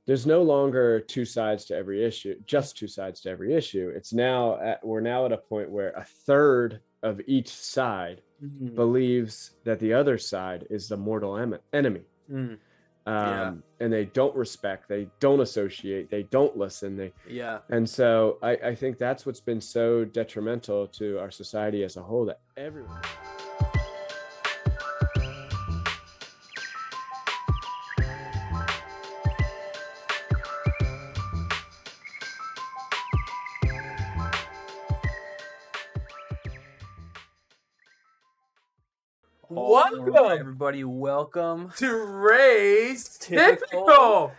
there's no longer two sides to every issue, just two sides to every issue. It's now we're now at a point where a third of each side believes that the other side is the mortal enemy. And they don't respect, they don't associate, they don't listen. And so I think that's what's been so detrimental to our society as a whole, that everyone. Welcome, right, everybody. Welcome to Razed Typical.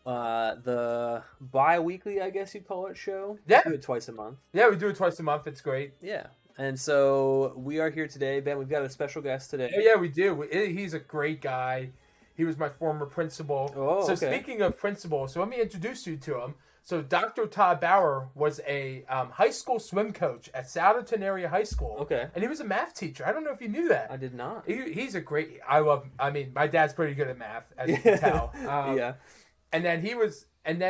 The bi-weekly, I guess you'd call it, show. Yeah. We do it twice a month. Yeah, we do it twice a month. It's great. Yeah. And so we are here today. Ben, we've got a special guest today. Yeah, we do. He's a great guy. He was my former principal. Oh, okay. Speaking of principal, so let me introduce you to him. So Dr. Todd Bauer was a high school swim coach at Souderton area high school. Okay. And he was a math teacher. I don't know if you knew that. I did not. He's a great. I mean, my dad's pretty good at math, as you can tell. Yeah. And then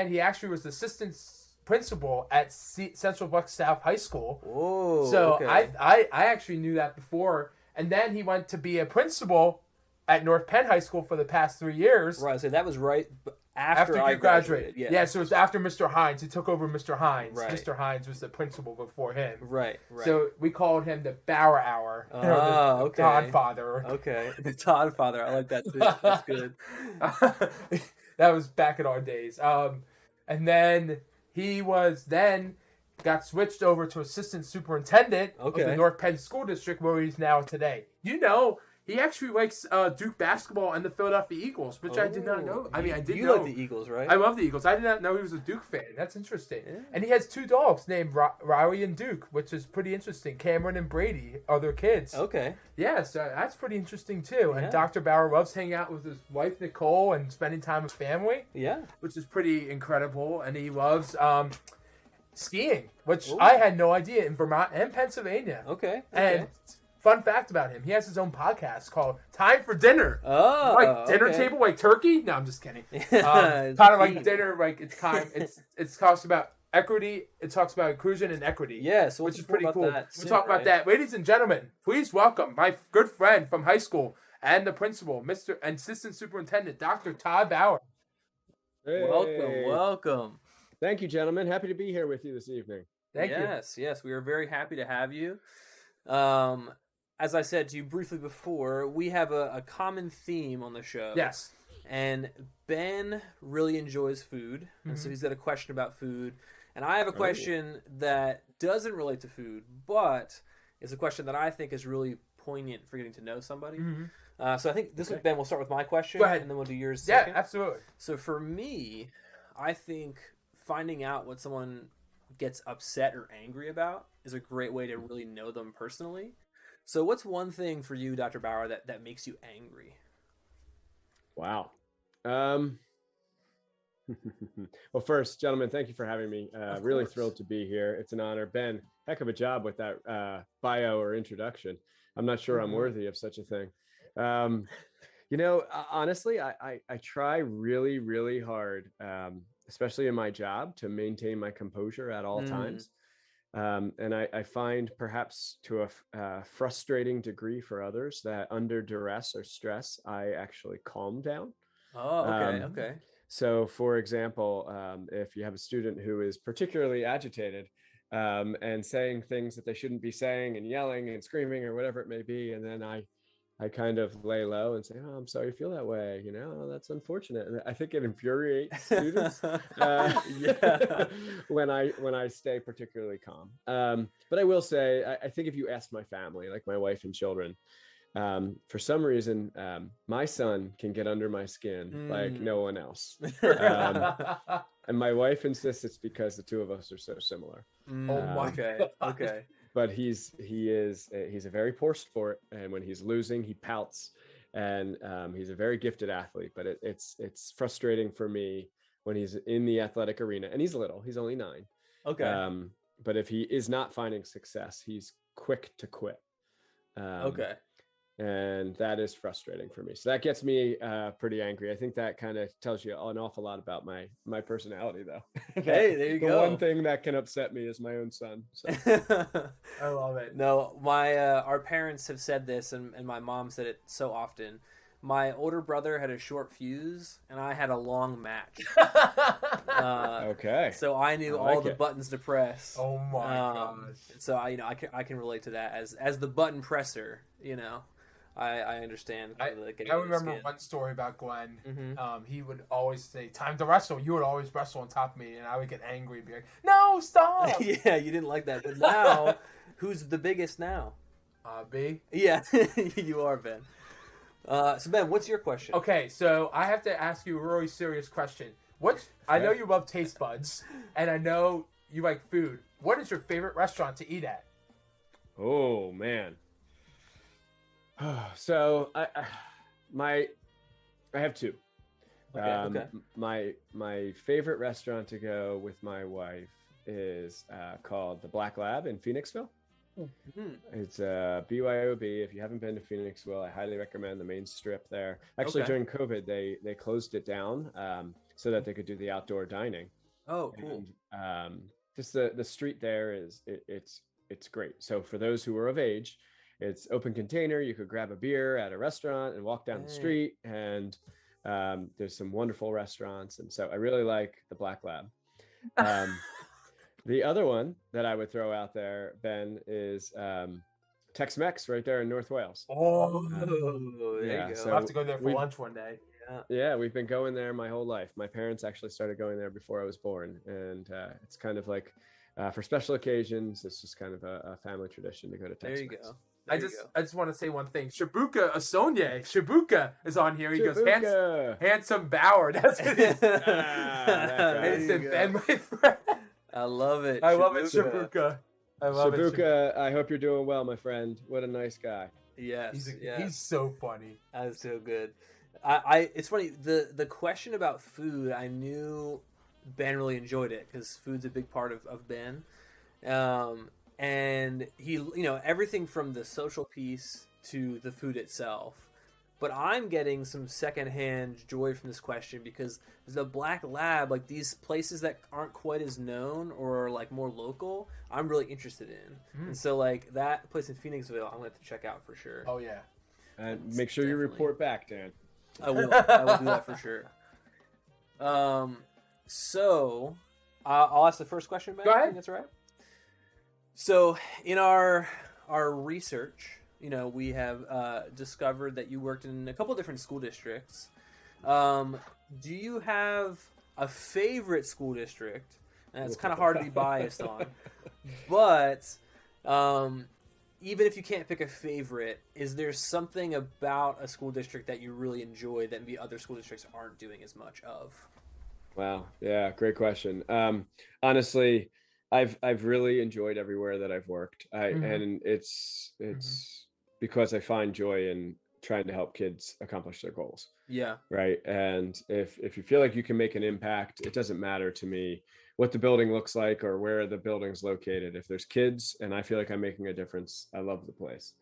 he actually was assistant principal at Central Buck South High School. Oh. So okay. I actually knew that before. And then he went to be a principal at North Penn High School for the past 3 years. Right. So that was right after I graduated. Yeah. So it was after Mr. Hines. He took over Mr. Hines. Right. Mr. Hines was the principal before him. Right. So we called him the Bauer Hour. Oh, okay. Todd Father. Okay. The Todd Father. I like that too. That's good. That was back in our days. And then he got switched over to assistant superintendent of the North Penn School District, where he's now today. He actually likes Duke basketball and the Philadelphia Eagles, which I did not know. I mean, I did know. You like the Eagles, right? I love the Eagles. I did not know he was a Duke fan. That's interesting. Yeah. And he has two dogs named Riley and Duke, which is pretty interesting. Cameron and Brady are their kids. Okay. Yeah, so that's pretty interesting, too. Yeah. And Dr. Bauer loves hanging out with his wife, Nicole, and spending time with family. Yeah. Which is pretty incredible. And he loves skiing, which I had no idea, in Vermont and Pennsylvania. Okay. And fun fact about him, he has his own podcast called TimeForDinner. Oh, like dinner table, like turkey? No, I'm just kidding. Kind of like dinner, like it's time. It talks about equity. It talks about inclusion and equity. Yeah, so which is pretty cool. We'll talk about that, ladies and gentlemen. Please welcome my good friend from high school and the principal, Mr. Assistant Superintendent, Dr. Todd Bauer. Hey. Welcome. Thank you, gentlemen. Happy to be here with you this evening. Thank you. Yes, we are very happy to have you. As I said to you briefly before, we have a common theme on the show. Yes. And Ben really enjoys food, and so he's got a question about food. And I have a question that doesn't relate to food, but is a question that I think is really poignant for getting to know somebody. So I think this week, Ben, we'll start with my question, Go ahead. and then we'll do yours second. Yeah, absolutely. So for me, I think finding out what someone gets upset or angry about is a great way to really know them personally. So what's one thing for you, Dr. Bauer, that makes you angry? Wow. Well, first, gentlemen, thank you for having me. Really thrilled to be here. It's an honor. Ben, heck of a job with that bio or introduction. I'm not sure I'm worthy of such a thing. Honestly, I try really, really hard, especially in my job, to maintain my composure at all times. And I find, perhaps to a frustrating degree for others, that under duress or stress, I actually calm down. Oh, okay. So, for example, if you have a student who is particularly agitated and saying things that they shouldn't be saying and yelling and screaming or whatever it may be, and then I kind of lay low and say, "Oh, I'm sorry you feel that way. That's unfortunate." And I think it infuriates students when I stay particularly calm. But I will say, I think if you ask my family, like my wife and children, for some reason, my son can get under my skin like no one else. And my wife insists it's because the two of us are so similar. Oh my God. Okay. But he's a very poor sport, and when he's losing, he pouts, and he's a very gifted athlete. But it's frustrating for me when he's in the athletic arena, and he's little. He's only 9. Okay. But if he is not finding success, he's quick to quit. Okay. and that is frustrating for me. So that gets me pretty angry. I think that kind of tells you an awful lot about my personality, though. Hey, there you go. The one thing that can upset me is my own son. So. I love it. No, our parents have said this, and my mom said it so often. My older brother had a short fuse, and I had a long match. Okay. So I knew all the buttons to press. Oh my gosh. So I can relate to that as the button presser. I understand. I remember one story about Glenn. Mm-hmm. He would always say, "Time to wrestle." You would always wrestle on top of me, and I would get angry and be like, "No, stop!" Yeah, you didn't like that. But now, who's the biggest now? B. Yeah, you are, Ben. So Ben, what's your question? Okay, so I have to ask you a really serious question. I know you love taste buds, and I know you like food. What is your favorite restaurant to eat at? Oh man. So I have two. Okay. My favorite restaurant to go with my wife is called the Black Lab in Phoenixville. Mm-hmm. It's BYOB. If you haven't been to Phoenixville, I highly recommend the main strip there. Actually, during COVID, they closed it down so that they could do the outdoor dining. Oh, cool. And, just the street there it's great. So for those who are of age, it's open container. You could grab a beer at a restaurant and walk down the street, and there's some wonderful restaurants. And so I really like the Black Lab. The other one that I would throw out there, Ben, is Tex-Mex right there in North Wales. Oh, there you go. So I'll have to go there for lunch one day. Yeah, we've been going there my whole life. My parents actually started going there before I was born, and it's kind of like for special occasions, it's just kind of a family tradition to go to Tex-Mex. There you go. I just want to say one thing. Shibuka Asonye. Shibuka is on here. He goes, handsome Bauer. That's what it is. Ben, my friend. I love it. I love it, Shibuka. I love it, Shibuka. I hope you're doing well, my friend. What a nice guy. Yes. He's so funny. That's so good. It's funny. The question about food, I knew Ben really enjoyed it because food's a big part of Ben. And he, everything from the social piece to the food itself. But I'm getting some secondhand joy from this question because the Black Lab, like these places that aren't quite as known or like more local, I'm really interested in. And so like that place in Phoenixville, I'm going to have to check out for sure. Oh, yeah. And make sure you report back, Dan. I will do that for sure. So I'll ask the first question, Ben. Go ahead. I think that's all right. So in our research, we have discovered that you worked in a couple different school districts. Do you have a favorite school district? And it's kind of hard to be biased on. But even if you can't pick a favorite, is there something about a school district that you really enjoy that maybe other school districts aren't doing as much of? Wow. Yeah, great question. Honestly, I've really enjoyed everywhere that I've worked. And it's because I find joy in trying to help kids accomplish their goals. Yeah. Right. And if you feel like you can make an impact, it doesn't matter to me what the building looks like or where the building's located. If there's kids and I feel like I'm making a difference, I love the place.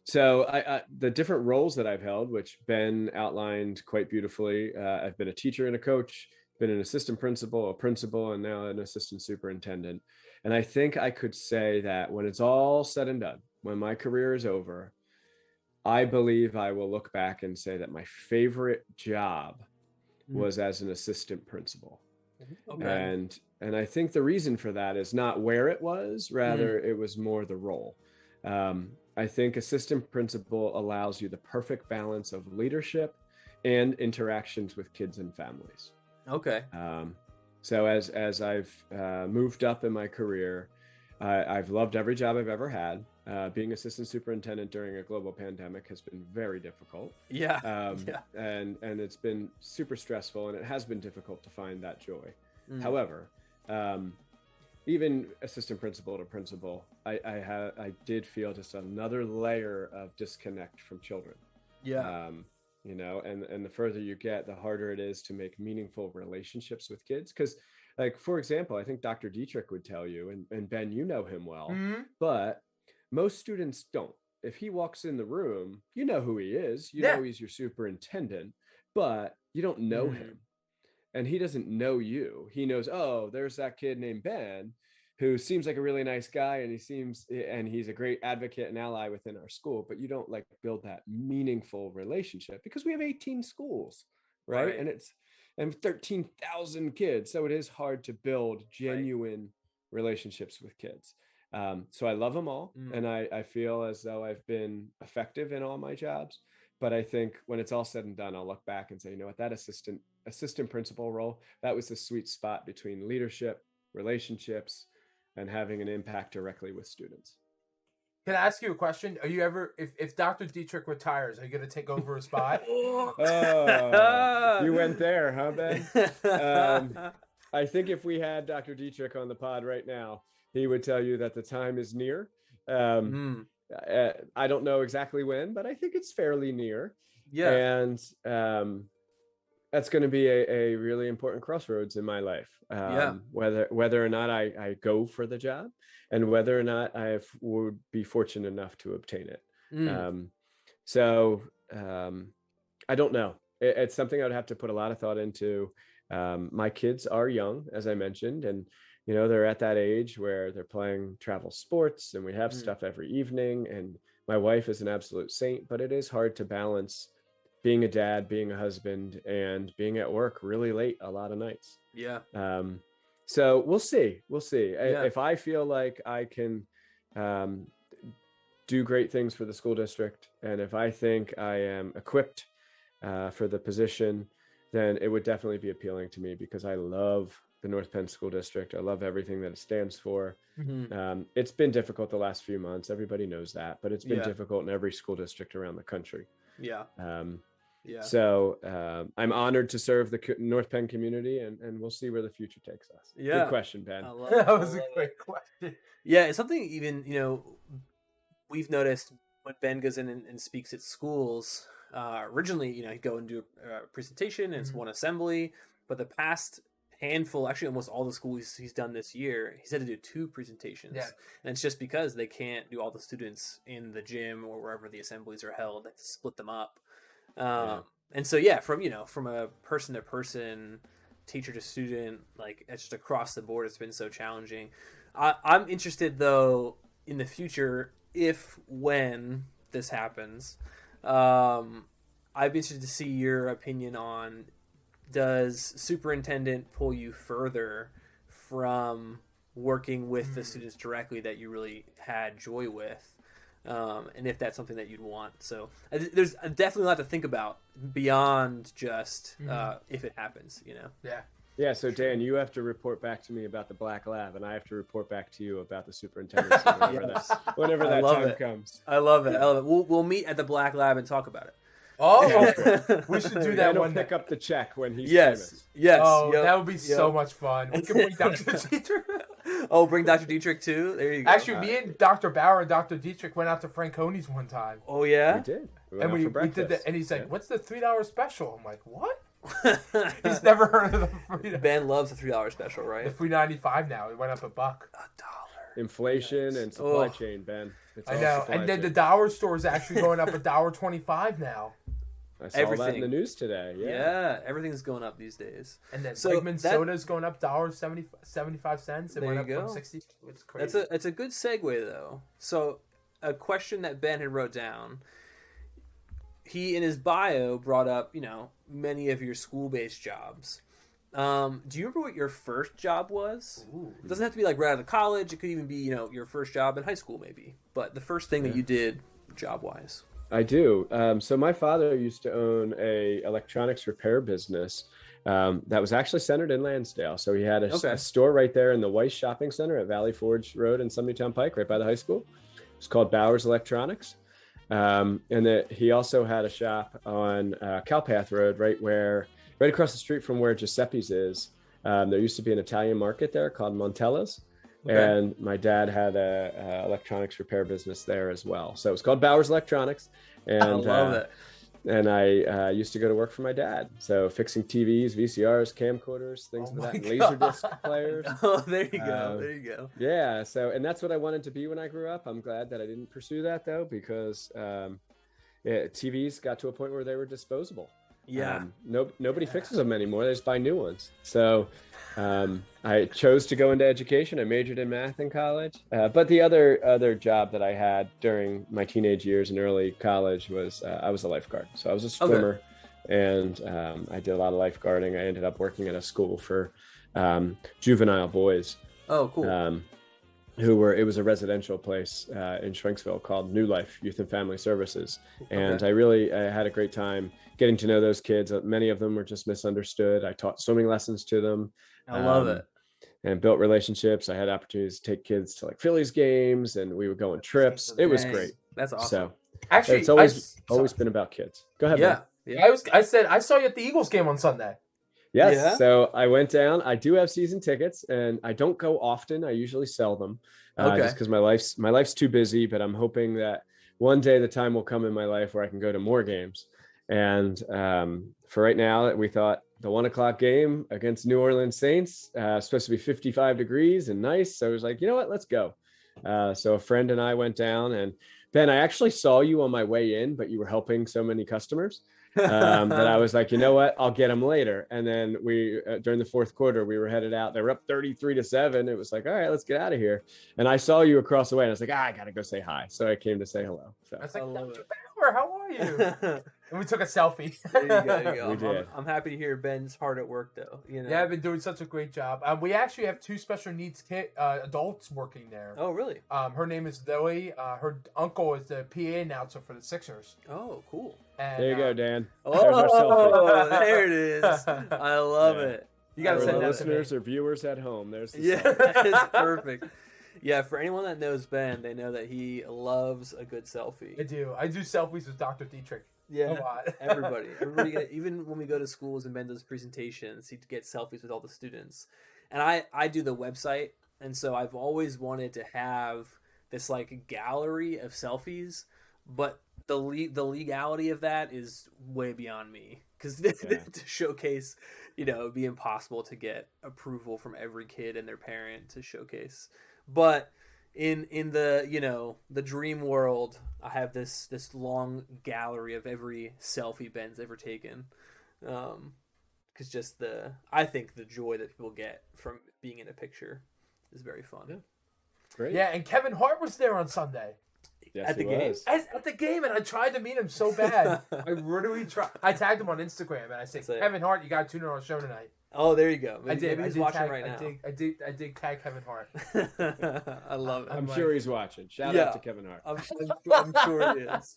So I the different roles that I've held, which Ben outlined quite beautifully, I've been a teacher and a coach, been an assistant principal, a principal, and now an assistant superintendent. And I think I could say that when it's all said and done, when my career is over, I believe I will look back and say that my favorite job was as an assistant principal. Okay. And I think the reason for that is not where it was, rather it was more the role. I think assistant principal allows you the perfect balance of leadership and interactions with kids and families. Okay. So as I've moved up in my career, I've loved every job I've ever had. Being assistant superintendent during a global pandemic has been very difficult. Yeah. And it's been super stressful, and it has been difficult to find that joy. However, even assistant principal to principal, I did feel just another layer of disconnect from children. Yeah. And the further you get, the harder it is to make meaningful relationships with kids. Because, like, for example, I think Dr. Dietrich would tell you, and Ben, you know him well, but most students don't. if he walks in the room, you know who he is. You Yeah. know he's your superintendent, but you don't know him. And he doesn't know you. He knows, oh, there's that kid named Ben who seems like a really nice guy, and he's a great advocate and ally within our school, but you don't like build that meaningful relationship because we have 18 schools, right? And 13,000 kids. So it is hard to build genuine relationships with kids. So I love them all. And I feel as though I've been effective in all my jobs. But I think when it's all said and done, I'll look back and say, you know what, that assistant principal role, that was the sweet spot between leadership, relationships, and having an impact directly with students. Can I ask you a question? Are you ever, if Dr. Dietrich retires, are you going to take over a spot? You went there, huh, Ben? I think if we had Dr. Dietrich on the pod right now, he would tell you that the time is near. I don't know exactly when, but I think it's fairly near. Yeah. And that's going to be a really important crossroads in my life. Whether or not I go for the job and whether or not I would be fortunate enough to obtain it. I don't know. It's something I would have to put a lot of thought into. My kids are young, as I mentioned, and you know, they're at that age where they're playing travel sports and we have stuff every evening. And my wife is an absolute saint, but it is hard to balance being a dad, being a husband, and being at work really late a lot of nights. Yeah. So we'll see. Yeah. If I feel like I can do great things for the school district, and if I think I am equipped for the position, then it would definitely be appealing to me because I love the North Penn School District. I love everything that it stands for. It's been difficult the last few months. Everybody knows that, but it's been difficult in every school district around the country. So I'm honored to serve the North Penn community, and we'll see where the future takes us. Good question, Ben. That was a great question. Yeah, it's something even, you know, we've noticed when Ben goes in and speaks at schools. Originally, you know, he'd go and do a presentation, and it's one assembly, but the past handful, actually almost all the schools he's done this year, he's had to do 2 presentations. And it's just because they can't do all the students in the gym or wherever the assemblies are held. They have to split them up. And so, from a person to person, teacher to student, like it's just across the board, it's been so challenging. I'm interested though in the future, when this happens, I'd be interested to see your opinion on, does superintendent pull you further from working with the students directly that you really had joy with? And if that's something that you'd want. So there's definitely a lot to think about beyond just if it happens, you know? Yeah. So Dan, you have to report back to me about the black lab, and I have to report back to you about the superintendent whenever that time comes. I love it. We'll meet at the black lab and talk about it. We should do that one. Pick up the check when he's famous. That would be so much fun. We can bring Dr. Dietrich. Bring Dr. Dietrich too. There you go. Actually, me and Dr. Bauer and Dr. Dietrich went out to Franconi's one time. Oh yeah, we did. We did that, and he's like, "What's the $3 special?" I'm like, "What?" He's never heard of the free. Ben loves the $3 special, right? The $3.95 now. It went up $1. $1. Inflation and supply chain, Ben. I know. And then the dollar store is actually going up $1.25 now. I saw that in the news today. Yeah, everything's going up these days. And then Wegmans soda's going up $1.75. It went up from 60. It's crazy. It's a good segue though. So a question that Ben had wrote down. He in his bio brought up, you know, many of your school-based jobs. Do you remember what your first job was? Ooh. It doesn't have to be like right out of college. It could even be, you know, your first job in high school maybe. But the first thing that you did job-wise. I do. So my father used to own a electronics repair business that was actually centered in Lansdale. So he had a store right there in the Weiss Shopping Center at Valley Forge Road in Sumnertown Pike, right by the high school. It's called Bauer's Electronics. He also had a shop on Cowpath Road, right across the street from where Giuseppe's is. There used to be an Italian market there called Montella's. Okay. And my dad had a electronics repair business there as well. So it was called Bauer's Electronics. And I love it. and I used to go to work for my dad. So fixing TVs, VCRs, camcorders, things like that, Laserdisc players. Oh, there you go. There you go. Yeah. So, and that's what I wanted to be when I grew up. I'm glad that I didn't pursue that though, because TVs got to a point where they were disposable. Yeah. Nobody fixes them anymore. They just buy new ones. So I chose to go into education. I majored in math in college. But the other job that I had during my teenage years and early college was I was a lifeguard. So I was a swimmer, and I did a lot of lifeguarding. I ended up working at a school for juvenile boys. Oh, cool. It was a residential place in Schwenksville called New Life Youth and Family Services. And I had a great time getting to know those kids. Many of them were just misunderstood. I taught swimming lessons to them. I love it. And built relationships. I had opportunities to take kids to like Phillies games, and we would go on trips. It was great. That's awesome. So actually, it's always been about kids. Go ahead. Yeah. Man. I said I saw you at the Eagles game on Sunday. Yes. Yeah. So I went down. I do have season tickets, and I don't go often. I usually sell them just because my life's too busy. But I'm hoping that one day the time will come in my life where I can go to more games. And for right now, we thought the 1:00 game against New Orleans Saints supposed to be 55 degrees and nice. So I was like, you know what? Let's go. So a friend and I went down, and Ben, I actually saw you on my way in, but you were helping so many customers. That I was like, you know what, I'll get them later. And then we during the fourth quarter, we were headed out. They were up 33-7. It was like, all right, let's get out of here. And I saw you across the way, and I was like, I gotta go say hi. So I came to say hello. So I was like, Dr. Bauer, how are you? And we took a selfie. There you go. We did. I'm happy to hear Ben's hard at work, though. You know? Yeah, I've been doing such a great job. We actually have 2 special needs adults working there. Oh, really? Her name is Zoe. Her uncle is the PA announcer for the Sixers. Oh, cool. And, There you go, Dan. Oh, there it is. I love it. You got to send that listeners to me. or viewers at home. There's that is perfect. Yeah, for anyone that knows Ben, they know that he loves a good selfie. I do. I do selfies with Dr. Dietrich. Yeah, a lot. everybody even when we go to schools and Ben does presentations, he gets selfies with all the students. And I do the website, and so I've always wanted to have this like gallery of selfies, but the legality of that is way beyond me, because to showcase, it'd be impossible to get approval from every kid and their parent to showcase. But in the the dream world, I have this long gallery of every selfie Ben's ever taken, because I think the joy that people get from being in a picture is very fun. Yeah. Great. Yeah, and Kevin Hart was there on Sunday. Yes, at the game. At the game, and I tried to meet him so bad. I really tried. I tagged him on Instagram, and I said, Kevin Hart, you got to tune in on our show tonight. Oh, there you go. Maybe he's watching right now. I did tag Kevin Hart. I love it. I'm sure he's watching. Shout out to Kevin Hart. I'm sure he is.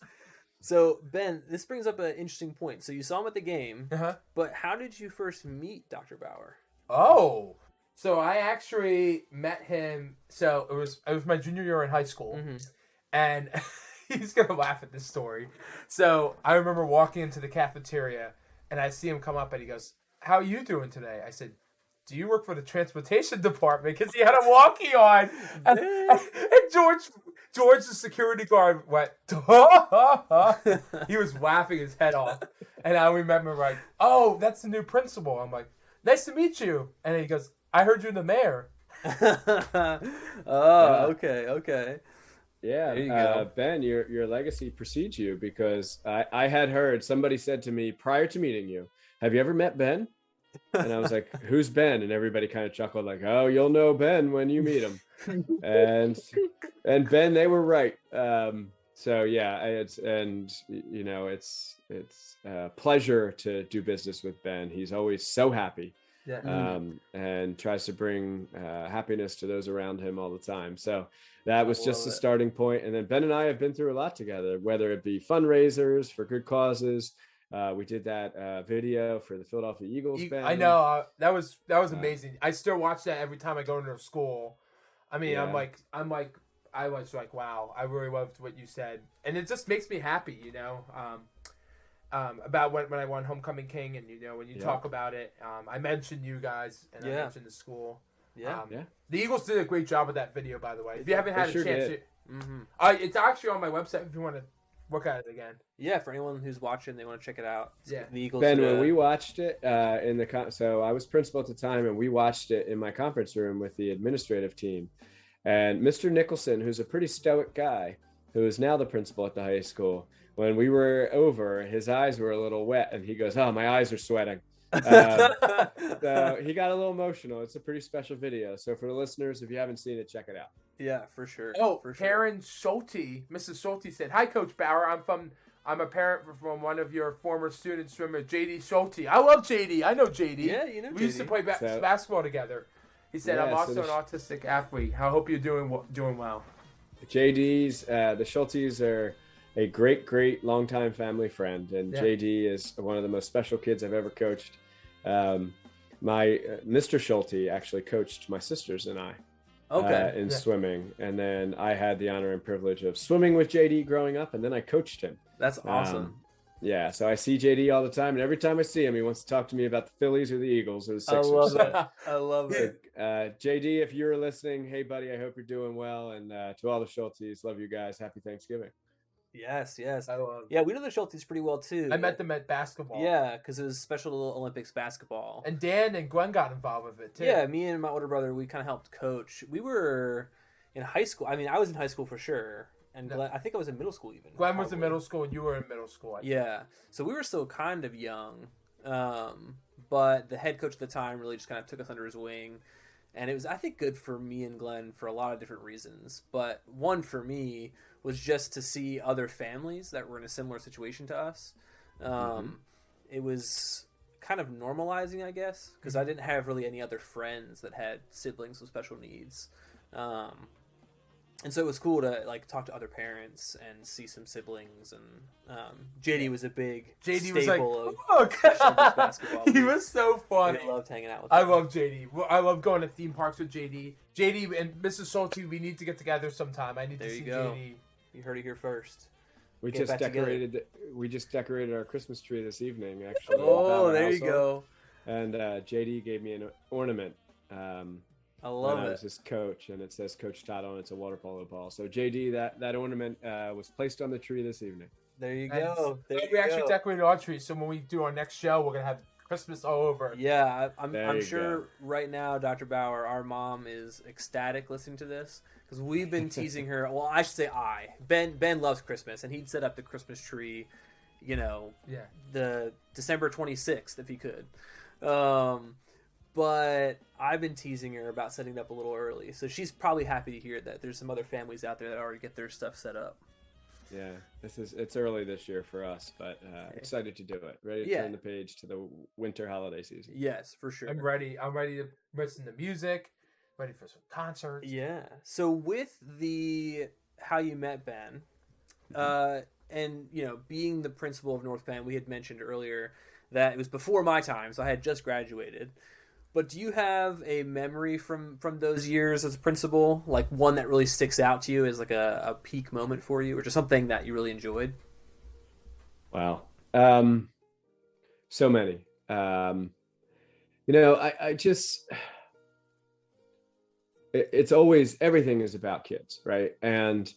So, Ben, this brings up an interesting point. So you saw him at the game, but how did you first meet Dr. Bauer? Oh, so I actually met him. So it was my junior year in high school, and he's gonna laugh at this story. So I remember walking into the cafeteria, and I see him come up, and he goes, "How are you doing today?" I said, "Do you work for the transportation department?" Because he had a walkie on, and George, the security guard, went. He was laughing his head off, and I remember like, "Oh, that's the new principal." I'm like, "Nice to meet you," and he goes, "I heard you're the mayor." Okay. Yeah, there you go. Ben, your legacy precedes you, because I had heard somebody said to me prior to meeting you, "Have you ever met Ben?" And I was like, "Who's Ben?" And everybody kind of chuckled like, "Oh, you'll know Ben when you meet him." and Ben, they were right. So yeah, it's a pleasure to do business with Ben. He's always so happy. Yeah. And tries to bring happiness to those around him all the time. So that was just the starting point. And then Ben and I have been through a lot together, whether it be fundraisers for good causes. We did that video for the Philadelphia Eagles band. I know that was amazing. I still watch that every time I go into school. I mean, I was like, wow, I really loved what you said, and it just makes me happy, about when I won Homecoming King, and when you talk about it, I mentioned you guys, and I mentioned the school. The Eagles did a great job with that video, by the way. If you haven't had a chance, it's actually on my website if you want to Look at it again. Yeah, for anyone who's watching, they want to check it out. Yeah. The Eagles. Ben, when we watched it so I was principal at the time, and we watched it in my conference room with the administrative team. And Mr. Nicholson, who's a pretty stoic guy, who is now the principal at the high school, when we were over, his eyes were a little wet, and he goes, "Oh, my eyes are sweating." So he got a little emotional. It's a pretty special video. So for the listeners, if you haven't seen it, check it out. Yeah, for sure. Oh, for sure. Karen Schulte, Mrs. Schulte said, "Hi, Coach Bauer. I'm a parent from one of your former students, swimmer JD Schulte. I love JD. I know JD. Yeah, you know JD. We used to play basketball together." He said, "I'm also an autistic athlete. I hope you're doing well." JD's the Schultes are a great longtime family friend, and JD is one of the most special kids I've ever coached. My Mr. Schulte actually coached my sisters and I in swimming, and then I had the honor and privilege of swimming with JD growing up, and then I coached him. That's awesome. So I see JD all the time, and every time I see him, he wants to talk to me about the Phillies or the Eagles or the Sixers. I love it. I love it. JD, if you're listening, hey buddy, I hope you're doing well, and to all the Schultes, love you guys. Happy Thanksgiving. Yes. We know the Schultes pretty well too. I met them at basketball. Yeah, because it was Special Olympics basketball. And Dan and Gwen got involved with it too. Yeah, me and my older brother, we kind of helped coach. We were in high school. I mean, I was in high school for sure. And Glenn, I think I was in middle school even. Glenn was in middle school and you were in middle school. Yeah. So we were still kind of young. But the head coach at the time really just kind of took us under his wing. And it was, I think, good for me and Glenn for a lot of different reasons. But one for me was just to see other families that were in a similar situation to us. It was kind of normalizing, I guess, because I didn't have really any other friends that had siblings with special needs. And so it was cool to talk to other parents and see some siblings. And JD was a big staple of basketball. He was so funny. I loved hanging out with him. I love JD. I love going to theme parks with JD. JD and Mrs. Schulte, we need to get together sometime. I need to see JD. You heard it here first. We just decorated our Christmas tree this evening, actually. Oh, there you go. And JD gave me an ornament. I love it. I was his coach, and it says Coach Todd on it. It's a water polo ball. So JD, that ornament was placed on the tree this evening. There you go. We actually decorated our tree, so when we do our next show, we're gonna have Christmas all over. Yeah, I'm sure right now, Dr. Bauer, our mom is ecstatic listening to this because we've been teasing her. Well, I should say Ben loves Christmas, and he'd set up the Christmas tree, the December 26th if he could. But I've been teasing her about setting it up a little early, so she's probably happy to hear that there's some other families out there that already get their stuff set up. Yeah, it's early this year for us, but excited to do it. Ready to turn the page to the winter holiday season. Yes, for sure. I'm ready to listen to music, ready for some concerts. Yeah. So with the How You Met Ben, and being the principal of North Penn, we had mentioned earlier that it was before my time, so I had just graduated. But do you have a memory from those years as a principal, like one that really sticks out to you as like a peak moment for you, or just something that you really enjoyed? Wow. So many. I just, it's always, everything is about kids, right? And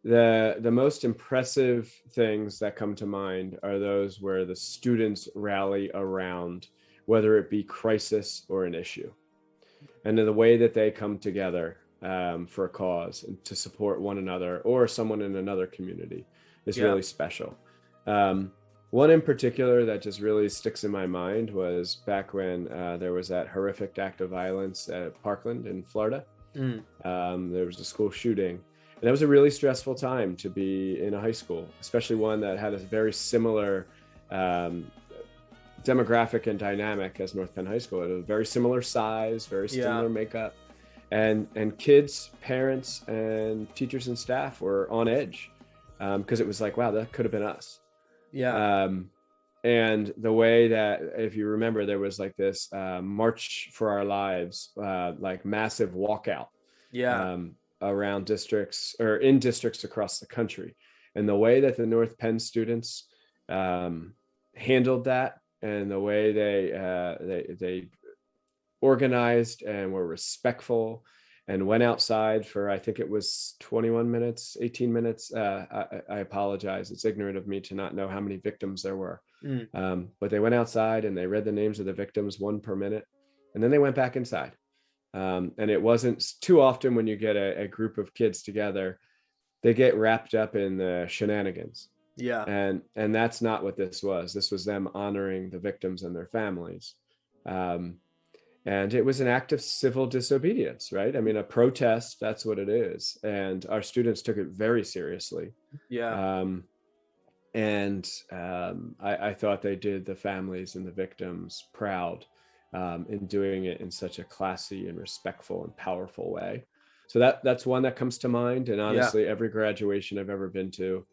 the most impressive things that come to mind are those where the students rally around, whether it be crisis or an issue, and in the way that they come together for a cause and to support one another or someone in another community is really special. One in particular that just really sticks in my mind was back when there was that horrific act of violence at Parkland in Florida. There was a school shooting, and that was a really stressful time to be in a high school, especially one that had a very similar demographic and dynamic as North Penn High School. It was a very similar size, very similar makeup, and kids, parents, and teachers and staff were on edge because it was like, wow, that could have been us. And the way that, if you remember, there was like this March for Our Lives, like massive walkout around districts or in districts across the country, and the way that the North Penn students handled that, and the way they organized and were respectful and went outside for, I think it was 21 minutes, 18 minutes. I apologize. It's ignorant of me to not know how many victims there were. But they went outside and they read the names of the victims, one per minute. And then they went back inside. And it wasn't too often when you get a group of kids together, they get wrapped up in the shenanigans. Yeah. And that's not what this was. This was them honoring the victims and their families. And it was an act of civil disobedience, right? I mean, a protest, that's what it is. And our students took it very seriously. Yeah. I thought they did the families and the victims proud in doing it in such a classy and respectful and powerful way. So that's one that comes to mind. And honestly, every graduation I've ever been to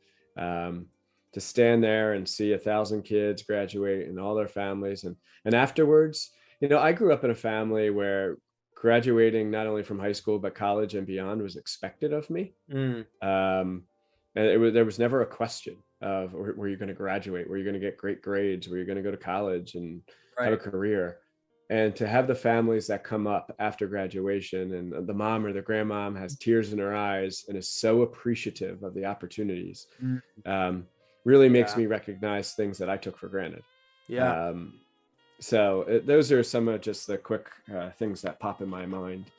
stand there and see 1,000 kids graduate and all their families. And afterwards, you know, I grew up in a family where graduating not only from high school, but college and beyond was expected of me. And there was never a question of, were you going to graduate? Were you going to get great grades? Were you going to go to college and have a career? And to have the families that come up after graduation and the mom or the grandmom has tears in her eyes and is so appreciative of the opportunities, really makes me recognize things that I took for granted. So those are some of just the quick things that pop in my mind.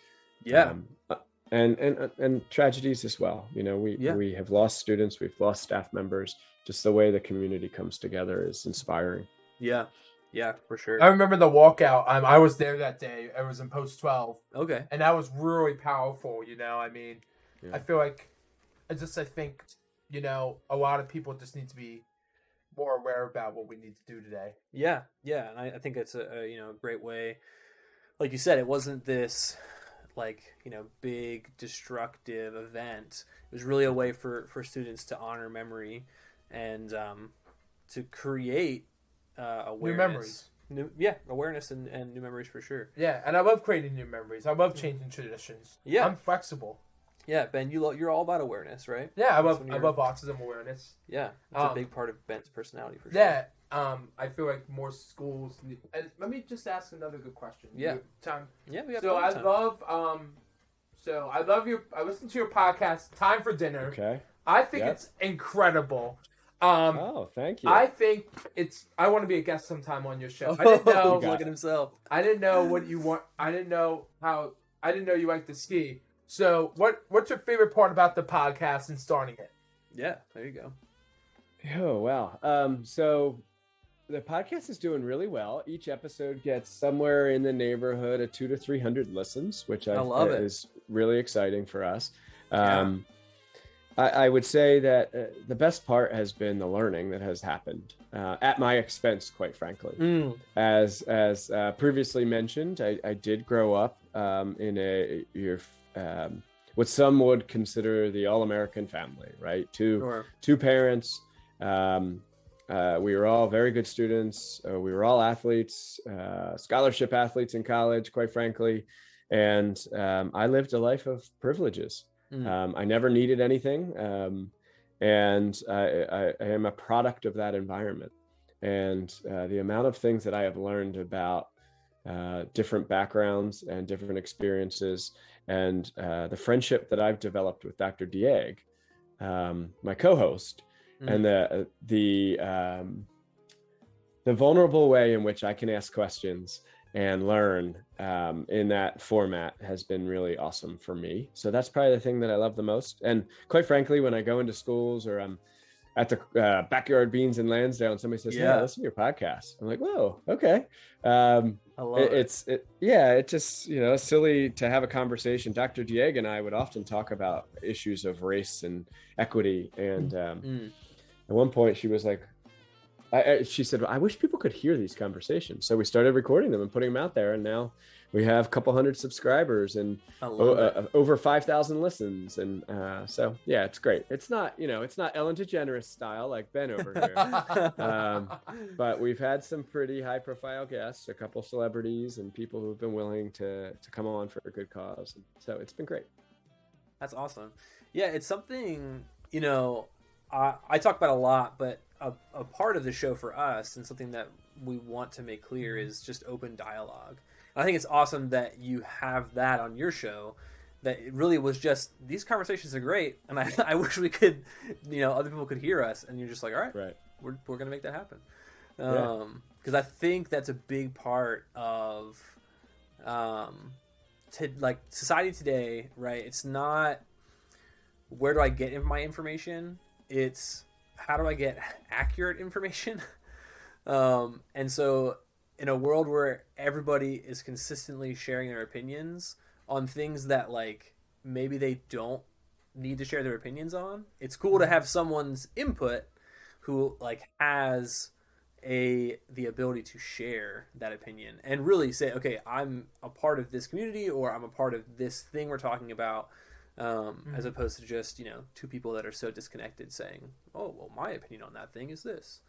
And tragedies as well. You know, we have lost students, we've lost staff members. Just the way the community comes together is inspiring. Yeah, for sure. I remember the walkout. I was there that day. I was in Post 12. Okay. And that was really powerful, you know. I mean, I feel like, I think, you know, a lot of people just need to be more aware about what we need to do today. Yeah. And I think it's a great way. Like you said, it wasn't this, like, you know, big destructive event. It was really a way for students to honor memory and to create awareness. New memories. Awareness and new memories for sure. Yeah, and I love creating new memories. I love changing traditions. Yeah. I'm flexible. Yeah, Ben, you're all about awareness, right? Yeah, I love autism awareness. Yeah, it's a big part of Ben's personality for sure. Yeah, I feel like more schools need, and let me just ask another good question. Yeah. Time. Yeah, we have time. I listen to your podcast, Time for Dinner. Okay. I think it's incredible. Thank you. I think I want to be a guest sometime on your show. I didn't know. Look at himself. I didn't know what you want. I didn't know you like to ski. So what's your favorite part about the podcast and starting it? Yeah, there you go. Oh, wow. So the podcast is doing really well. Each episode gets somewhere in the neighborhood of 200 to 300 listens, which I love is really exciting for us. I would say that the best part has been the learning that has happened at my expense, quite frankly. As previously mentioned, I did grow up in what some would consider the all-American family, right? Two parents. We were all very good students. We were all athletes, scholarship athletes in college, quite frankly. And I lived a life of privileges. I never needed anything. And I am a product of that environment. And the amount of things that I have learned about different backgrounds and different experiences, and the friendship that I've developed with Dr. Dieg, my co-host, and the vulnerable way in which I can ask questions and learn in that format has been really awesome for me. So that's probably the thing that I love the most. And quite frankly, when I go into schools or I'm at the Backyard Beans in Lansdowne, and somebody says, "Hey, listen to your podcast," I'm like, "Whoa, okay." I love it. It's just, you know, silly to have a conversation. Dr. Dieg and I would often talk about issues of race and equity. And at one point she was like, she said, "I wish people could hear these conversations." So we started recording them and putting them out there. And now we have a couple hundred subscribers and over 5,000 listens. And so, yeah, it's great. It's not Ellen DeGeneres style like Ben over here. But we've had some pretty high profile guests, a couple celebrities and people who've been willing to come on for a good cause. And so it's been great. That's awesome. Yeah, it's something, you know, I talk about a lot, but a part of the show for us and something that we want to make clear is just open dialogue. I think it's awesome that you have that on your show, that it really was just, these conversations are great, and I wish we could, other people could hear us, and you're just like, all right. We're going to make that happen. Because I think that's a big part of society today, right? It's not where do I get my information, it's how do I get accurate information. And so in a world where everybody is consistently sharing their opinions on things that like maybe they don't need to share their opinions on, it's cool to have someone's input who like has the ability to share that opinion and really say, okay, I'm a part of this community, or I'm a part of this thing we're talking about, as opposed to just, two people that are so disconnected saying, oh, well, my opinion on that thing is this.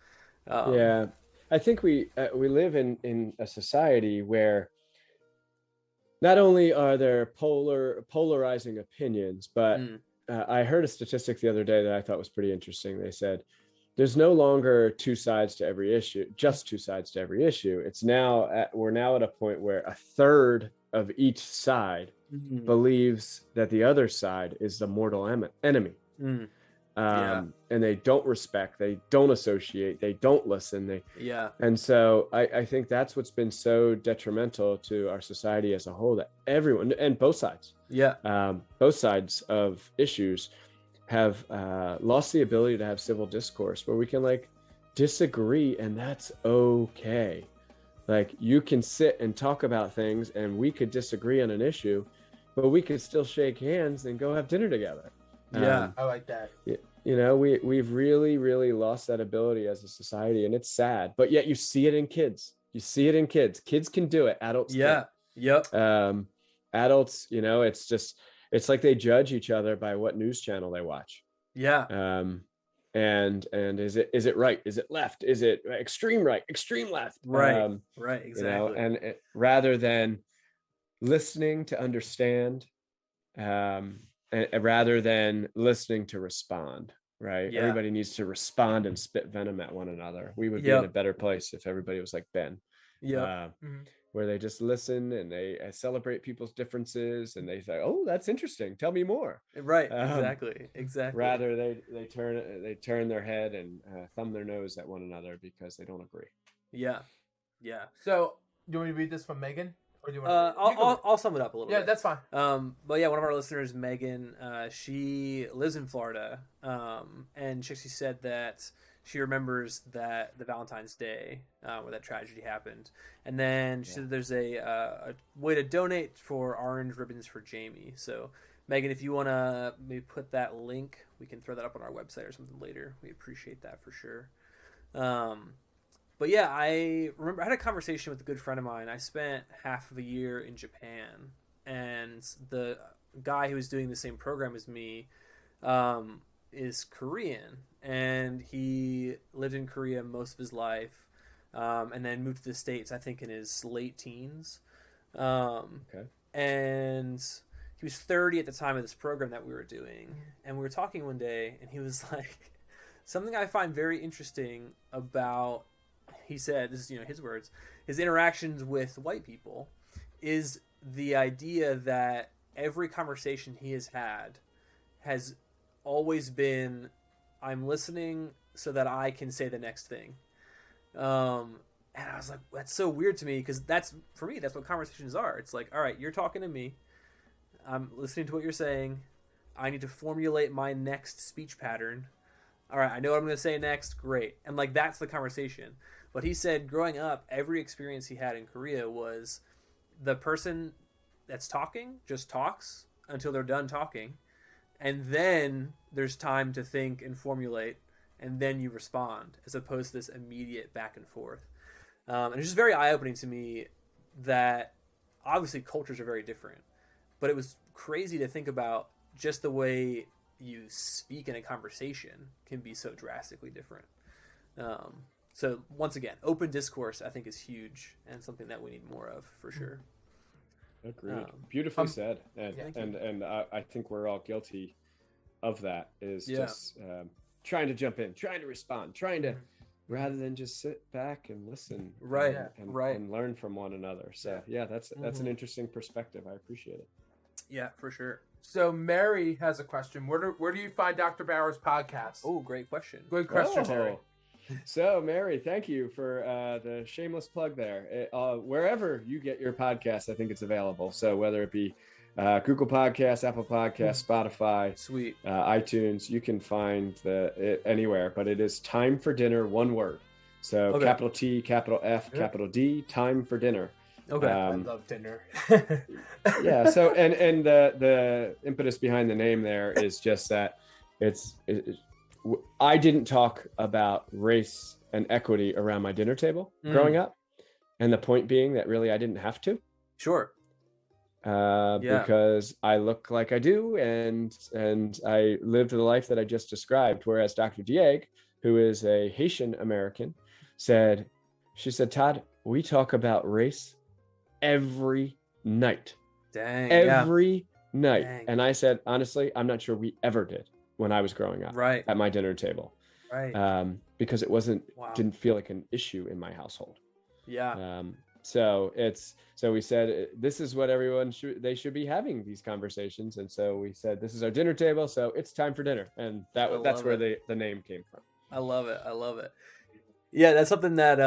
I think we live in a society where not only are there polarizing opinions, but I heard a statistic the other day that I thought was pretty interesting. They said there's no longer two sides to every issue, just two sides to every issue. It's now we're now at a point where a third of each side believes that the other side is the mortal enemy. And they don't respect, they don't associate, they don't listen. And so I think that's what's been so detrimental to our society as a whole, that everyone, and both sides of issues have lost the ability to have civil discourse where we can like disagree, and that's okay. Like you can sit and talk about things and we could disagree on an issue, but we could still shake hands and go have dinner together. I like that. We've really, really lost that ability as a society, and it's sad, but yet you see it in kids. Kids can do it. Adults can't. Adults, it's like they judge each other by what news channel they watch. And is it right? Is it left? Is it extreme right, extreme left? Right, exactly. Rather than listening to understand, rather than listening to respond, right? Everybody needs to respond and spit venom at one another. We would be in a better place if everybody was like Ben. Where they just listen and they celebrate people's differences and they say, oh, that's interesting, tell me more. Right. Exactly. Rather they turn their head and thumb their nose at one another because they don't agree. So do you want me to read this from Megan? Or do you I'll sum it up a little bit. Yeah, that's fine. But yeah, one of our listeners, Megan, she lives in Florida, and she said that she remembers that the Valentine's Day where that tragedy happened, and then she said there's a way to donate for orange ribbons for Jamie. So Megan, if you want to maybe put that link, we can throw that up on our website or something later. We appreciate that for sure. But yeah, I remember I had a conversation with a good friend of mine. I spent half of a year in Japan, and the guy who was doing the same program as me is Korean, and he lived in Korea most of his life, and then moved to the States, I think, in his late teens. And he was 30 at the time of this program that we were doing, and we were talking one day, and he was like, something I find very interesting about, he said, this is his words, his interactions with white people is the idea that every conversation he has had has always been, I'm listening so that I can say the next thing. And I was like, that's so weird to me, because for me, that's what conversations are. It's like, all right, you're talking to me, I'm listening to what you're saying, I need to formulate my next speech pattern. All right, I know what I'm going to say next, great. And like, that's the conversation. But he said growing up, every experience he had in Korea was the person that's talking just talks until they're done talking. And then there's time to think and formulate, and then you respond, as opposed to this immediate back and forth. And it's just very eye-opening to me that obviously cultures are very different, but it was crazy to think about just the way you speak in a conversation can be so drastically different. So once again, open discourse, I think, is huge and something that we need more of for sure. Agreed. Beautifully said. And I think we're all guilty of that, is just trying to jump in, trying to respond, trying to, rather than just sit back and listen, and learn from one another. So that's an interesting perspective. I appreciate it. Yeah, for sure. So Mary has a question. Where do you find Dr. Bauer's podcast? Oh, great question. Good question, Mary. So, Mary, thank you for the shameless plug there. Wherever you get your podcast, I think it's available. So whether it be Google Podcasts, Apple Podcasts, Spotify, Sweet, iTunes, you can find it anywhere. But it is Time for Dinner, one word. So Okay. capital T, capital F, capital D, Time for Dinner. Okay. I love dinner. Yeah. So and the impetus behind the name there is just that I didn't talk about race and equity around my dinner table growing up, and the point being that really I didn't have to. Sure. Because I look like I do, and I lived the life that I just described. Whereas Dr. Dieg, who is a Haitian American, she said, Todd, we talk about race every night. Dang. Every night. Dang. And I said, honestly, I'm not sure we ever did when I was growing up at my dinner table. Right. Because it didn't feel like an issue in my household. Yeah. So we said, this is what everyone they should be having these conversations. And so we said, this is our dinner table. So it's time for dinner. And that's where the name came from. I love it. Yeah, that's something that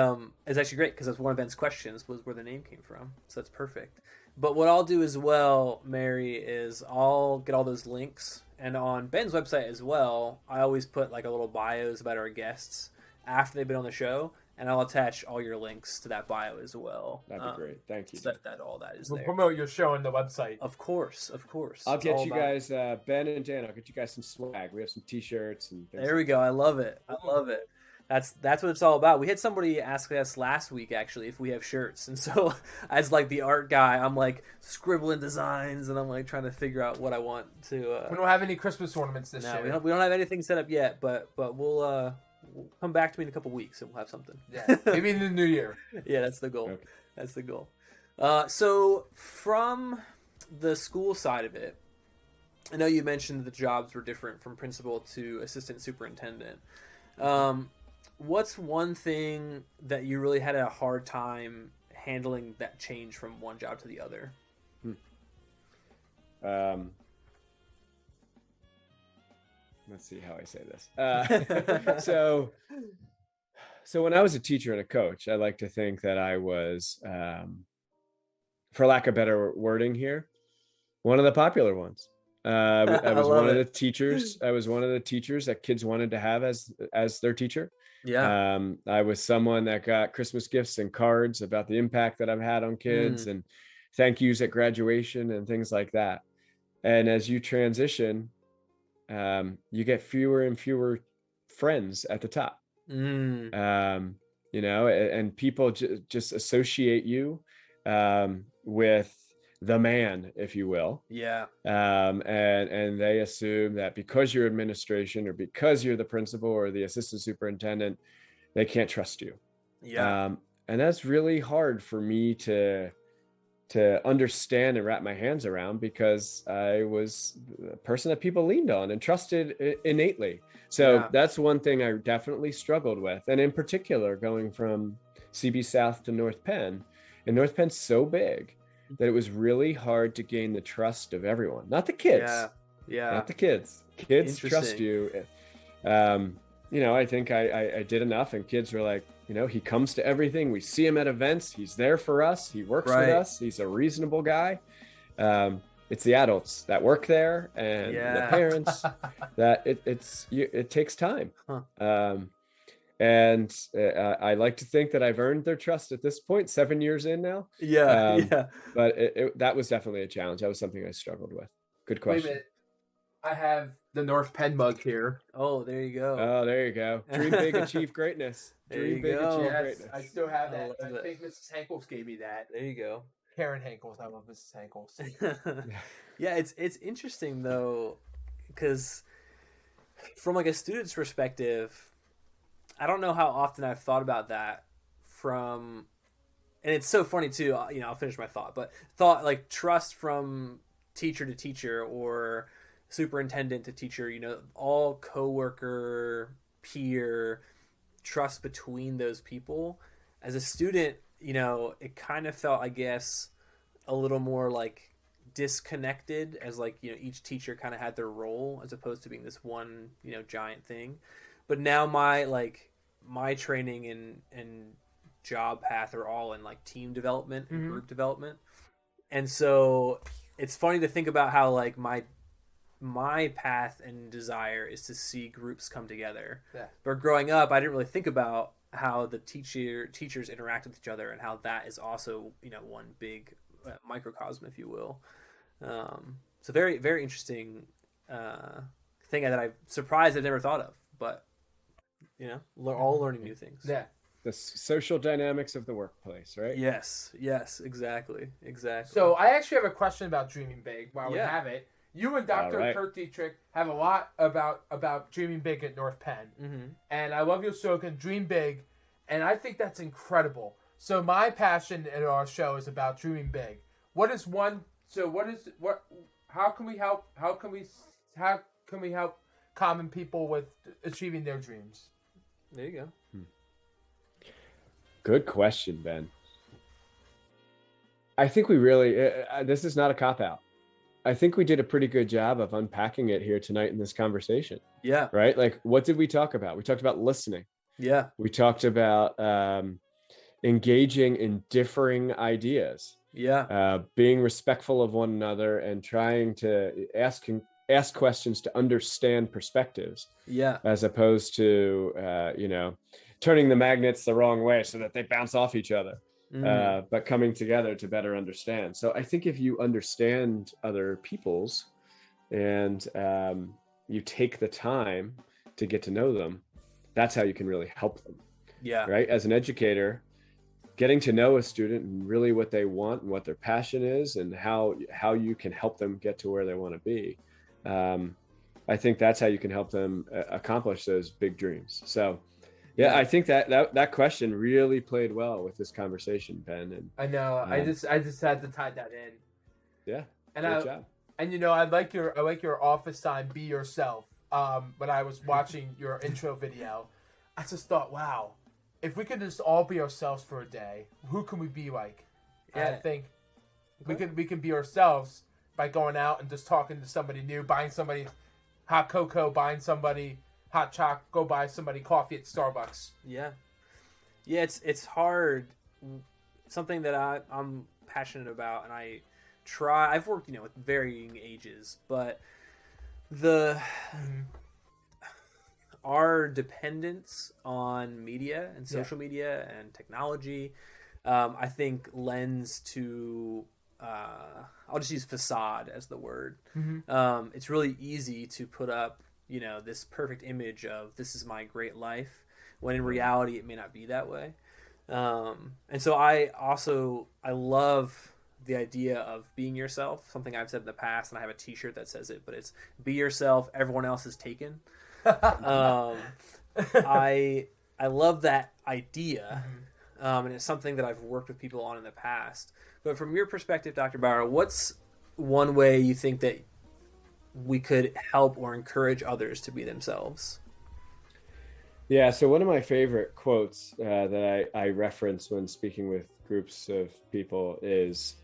is actually great because that's one of Ben's questions was where the name came from. So that's perfect. But what I'll do as well, Mary, is I'll get all those links. And on Ben's website as well, I always put like a little bios about our guests after they've been on the show. And I'll attach all your links to that bio as well. That'd be great. Thank you. So that all that is We'll there. promote your show on the website. Of course. I'll get you guys, Ben and Dan, I'll get you guys some swag. We have some T-shirts and things. There we go. I love it. That's what it's all about. We had somebody ask us last week, actually, if we have shirts. And so as like the art guy, I'm like scribbling designs and I'm like trying to figure out what I want to. We don't have any Christmas ornaments this year. We don't have anything set up yet, but we'll come back to me in a couple weeks and we'll have something. Yeah, maybe in the new year. Yeah, that's the goal. Okay. That's the goal. So from the school side of it, I know you mentioned the jobs were different from principal to assistant superintendent. What's one thing that you really had a hard time handling that change from one job to the other? Let's see how I say this. So when I was a teacher and a coach, I like to think that I was, for lack of better wording here, one of the popular ones. I was one of the teachers. I was one of the teachers that kids wanted to have as their teacher. Yeah. I was someone that got Christmas gifts and cards about the impact that I've had on kids and thank yous at graduation and things like that. And as you transition, you get fewer and fewer friends at the top. And people just associate you with the man, if you will. Yeah. And they assume that because you're administration or because you're the principal or the assistant superintendent, they can't trust you. Yeah. And that's really hard for me to understand and wrap my hands around because I was a person that people leaned on and trusted innately. So that's one thing I definitely struggled with. And in particular, going from CB South to North Penn, and North Penn's so big that it was really hard to gain the trust of everyone, not the kids. Yeah. Not the kids. Kids trust you. I think I did enough, and kids were like, he comes to everything. We see him at events. He's there for us. He works with us. He's a reasonable guy. It's the adults that work there and the parents that it takes time. And I like to think that I've earned their trust at this point, 7 years in now. But that was definitely a challenge. That was something I struggled with. Good question. Wait a minute. I have the North Penn mug here. Oh, there you go. Oh, there you go. Dream big, achieve greatness. Dream big, achieve greatness. I still have that. I think Mrs. Hankels gave me that. There you go. Karen Hankels. I love Mrs. Hankels. Yeah, it's interesting though, because from like a student's perspective, I don't know how often I've thought about that and it's so funny too, I'll finish my thought, but trust from teacher to teacher or superintendent to teacher, all coworker, peer, trust between those people. As a student, it kind of felt, I guess, a little more like disconnected, as like, you know, each teacher kind of had their role as opposed to being this one, you know, giant thing. But now my training and job path are all in like team development and group development. And so it's funny to think about how like my path and desire is to see groups come together. Yeah. But growing up, I didn't really think about how the teachers interact with each other, and how that is also, you know, one big microcosm, if you will. So very, very interesting thing that I'm surprised I never thought of, but you know, all learning new things. Yeah. The social dynamics of the workplace, right? Yes, exactly. So I actually have a question about dreaming big while we have it. You and Dr. Kurt Dietrich have a lot about dreaming big at North Penn. And I love your slogan, Dream Big, and I think that's incredible. So my passion at our show is about dreaming big. How can we help common people with achieving their dreams? There you go. Good question, Ben. I think we really, this is not a cop-out. I think we did a pretty good job of unpacking it here tonight in this conversation. Yeah. Right? Like, what did we talk about? We talked about listening. Yeah. We talked about engaging in differing ideas. Yeah. Being respectful of one another and trying to ask questions to understand perspectives. Yeah. As opposed to, you know, turning the magnets the wrong way so that they bounce off each other. But coming together to better understand. So I think if you understand other people's and you take the time to get to know them, that's how you can really help them. Yeah. Right. As an educator, getting to know a student and really what they want and what their passion is and how you can help them get to where they want to be. I think that's how you can help them accomplish those big dreams. So yeah, I think that question really played well with this conversation, Ben. And I know. I just had to tie that in. Yeah. And great job. And you know, I like your office sign, be yourself. When I was watching your intro video, I just thought, wow, if we could just all be ourselves for a day, who can we be like? Yeah. And I think we can be ourselves by going out and just talking to somebody new, buying somebody hot cocoa, buying somebody hot chocolate, go buy somebody coffee at Starbucks. Yeah. It's hard. Something that I'm passionate about, and I've worked, you know, with varying ages, but our dependence on media and social media and technology, I think lends to, I'll just use facade as the word. It's really easy to put up, you know, this perfect image of this is my great life, when in reality it may not be that way. And so I love the idea of being yourself, something I've said in the past, and I have a t-shirt that says it, but it's be yourself, everyone else is taken. I love that idea. And it's something that I've worked with people on in the past. But from your perspective, Dr. Bauer, what's one way you think that we could help or encourage others to be themselves? Yeah, so one of my favorite quotes that I reference when speaking with groups of people is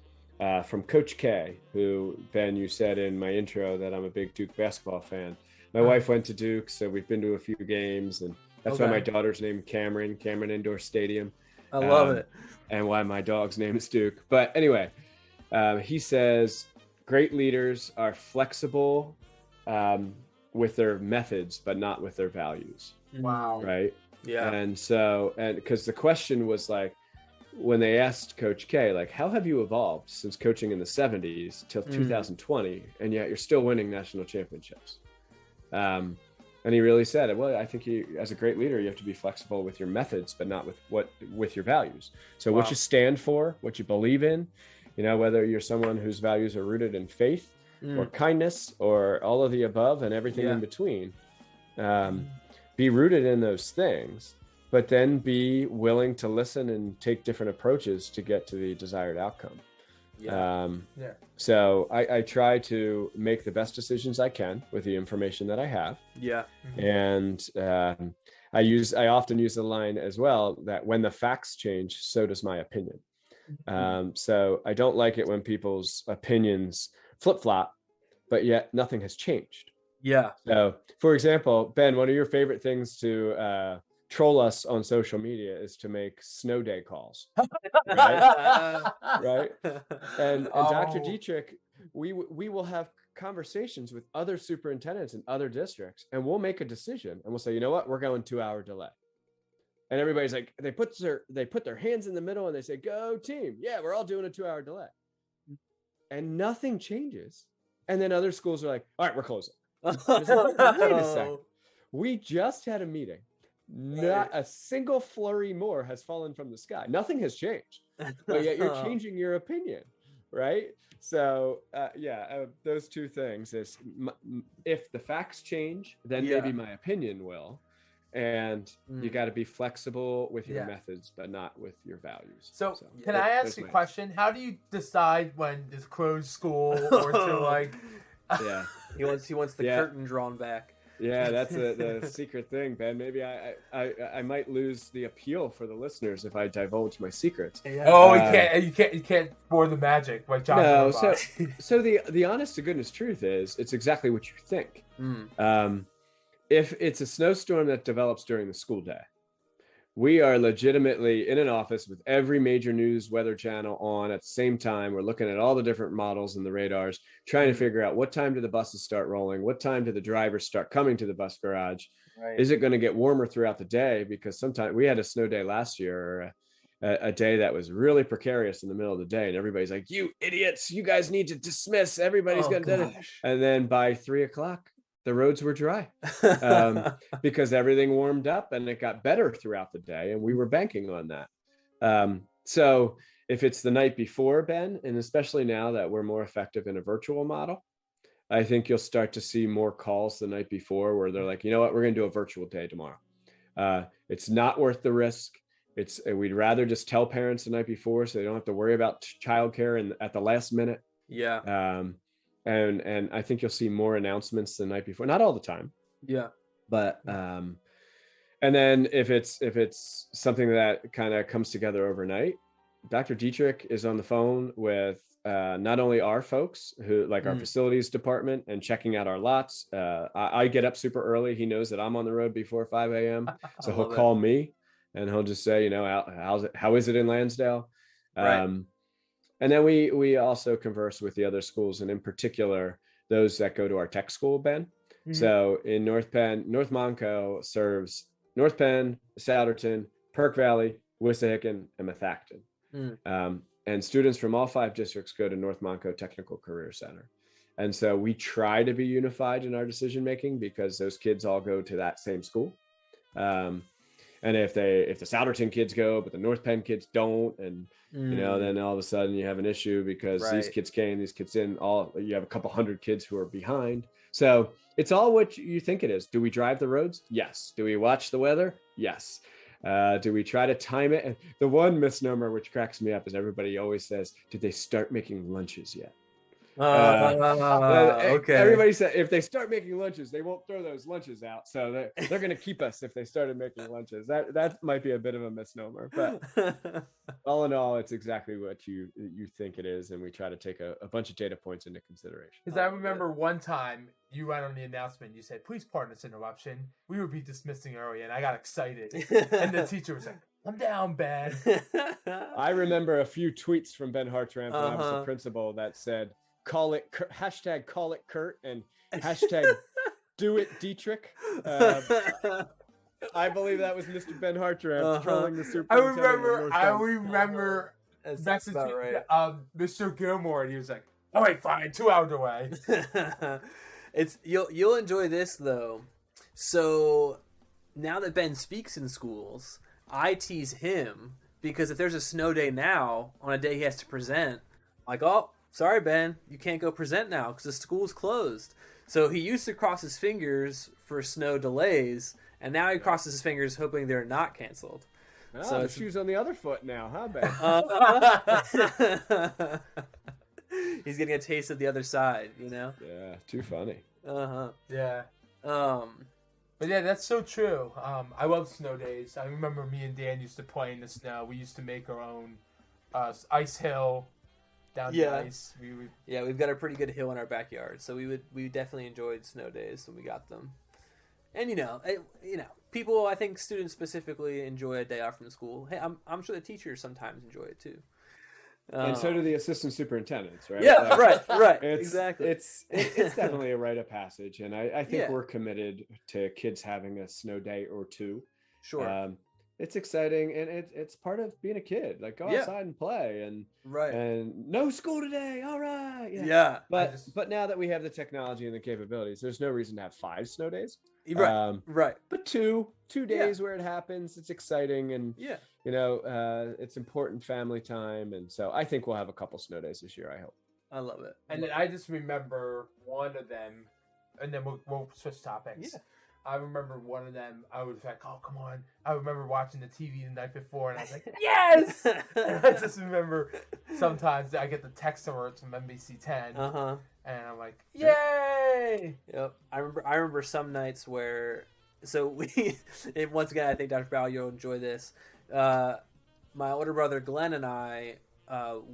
from Coach K, who, Ben, you said in my intro that I'm a big Duke basketball fan. My wife went to Duke, so we've been to a few games, and that's why my daughter's named Cameron Indoor Stadium. I love it. And why my dog's name is Duke. But anyway, he says, great leaders are flexible with their methods, but not with their values. Wow. Right? Yeah. And because the question was like, when they asked Coach K, like, how have you evolved since coaching in the 70s till 2020, and yet you're still winning national championships? And he really said, well, I think as a great leader, you have to be flexible with your methods, but not with your values. So what you stand for, what you believe in, you know, whether you're someone whose values are rooted in faith or kindness or all of the above and everything in between, be rooted in those things, but then be willing to listen and take different approaches to get to the desired outcome. So I try to make the best decisions I can with the information that I have. And I often use the line as well that when the facts change, so does my opinion. So I don't like it when people's opinions flip-flop, but yet nothing has changed. Yeah. So, for example, Ben, one of your favorite things to troll us on social media is to make snow day calls, right? Right. And Dr. Dietrich, we will have conversations with other superintendents in other districts, and we'll make a decision, and we'll say, you know what, we're going 2-hour delay. And everybody's like, they put their hands in the middle and they say, go team. Yeah, we're all doing a 2-hour delay. And nothing changes. And then other schools are like, all right, we're closing. Like, wait a second. We just had a meeting. Not a single flurry more has fallen from the sky. Nothing has changed. But yet you're changing your opinion, right? So, those two things is if the facts change, then maybe my opinion will. And you got to be flexible with your methods, but not with your values. So can I ask you a question? How do you decide when to close school or to like? He wants the curtain drawn back. Yeah, that's the secret thing, Ben. Maybe I might lose the appeal for the listeners if I divulge my secrets. Oh, you can't spoil the like John. No, so the honest to goodness truth is it's exactly what you think. If it's a snowstorm that develops during the school day, we are legitimately in an office with every major news weather channel on at the same time. We're looking at all the different models and the radars, trying to figure out what time do the buses start rolling? What time do the drivers start coming to the bus garage? Right. Is it going to get warmer throughout the day? Because sometimes we had a snow day last year, a day that was really precarious in the middle of the day. And everybody's like, you idiots, you guys need to dismiss. Everybody's going to do it. And then by 3:00, the roads were dry because everything warmed up and it got better throughout the day. And we were banking on that. So if it's the night before, Ben, and especially now that we're more effective in a virtual model, I think you'll start to see more calls the night before where they're like, you know what, we're going to do a virtual day tomorrow. It's not worth the risk. We'd rather just tell parents the night before so they don't have to worry about childcare at the last minute. Yeah. And I think you'll see more announcements the night before, not all the time. Yeah. But and then if it's something that kind of comes together overnight, Dr. Dietrich is on the phone with not only our folks who like our facilities department and checking out our lots. I get up super early. He knows that I'm on the road before 5 a.m. So he'll call me and he'll just say, you know, how is it in Lansdale? Right. And then we also converse with the other schools, and in particular, those that go to our tech school, Ben. Mm-hmm. So in North Penn, North Monco serves North Penn, Souderton, Perk Valley, Wissahickon, and Methacton. And students from all 5 districts go to North Monco Technical Career Center. And so we try to be unified in our decision-making because those kids all go to that same school. And if the Souderton kids go, but the North Penn kids don't, and you know, then all of a sudden you have an issue because these kids came, these kids in, you have a couple hundred kids who are behind. So it's all what you think it is. Do we drive the roads? Yes. Do we watch the weather? Yes. Do we try to time it? And the one misnomer which cracks me up is everybody always says, did they start making lunches yet? Okay. Everybody said if they start making lunches, they won't throw those lunches out. So they're going to keep us if they started making lunches. That might be a bit of a misnomer, but all in all, it's exactly what you think it is, and we try to take a bunch of data points into consideration. Because I remember one time you went on the announcement, you said, "Please pardon this interruption. We would be dismissing early," and I got excited, and the teacher was like, "I'm down, Ben." I remember a few tweets from Ben Hartranft when I was the principal that said, "Call it hashtag call it Kurt and hashtag do it Dietrich." I believe that was Mr. Ben Hartranft trolling the superintendent. I remember messaging Mr. Gilmore, and he was like, "All right, fine, 2 hours away." You'll enjoy this though. So now that Ben speaks in schools, I tease him because if there's a snow day now on a day he has to present, like, oh, sorry, Ben, you can't go present now because the school's closed. So he used to cross his fingers for snow delays, and now he crosses his fingers hoping they're not canceled. Oh, so the shoe's on the other foot now, huh, Ben? He's getting a taste of the other side, you know? Yeah, too funny. Yeah. But yeah, that's so true. I love snow days. I remember me and Dan used to play in the snow. We used to make our own ice hill down the ice. We've got a pretty good hill in our backyard, so we definitely enjoyed snow days when we got them. And people, I think students specifically enjoy a day off from school. Hey, I'm sure the teachers sometimes enjoy it too. And so do the assistant superintendents, right? Yeah, right. Exactly. It's definitely a rite of passage, and I think we're committed to kids having a snow day or two. Sure. It's exciting, and it's part of being a kid. Like, go outside and play, and no school today. All right. Yeah. But now that we have the technology and the capabilities, there's no reason to have 5 snow days. Right. But two days where it happens, it's exciting, and it's important family time, and so I think we'll have a couple snow days this year. I hope. I love it. And then I just remember one of them, and then we'll switch topics. Yeah. I remember one of them, I was like, oh, come on. I remember watching the TV the night before, and I was like, yes! And I just remember sometimes I get the text alerts from NBC 10, and I'm like, yay! Yep. I remember some nights where, once again, I think Dr. Bauer, you'll enjoy this. My older brother Glenn and I,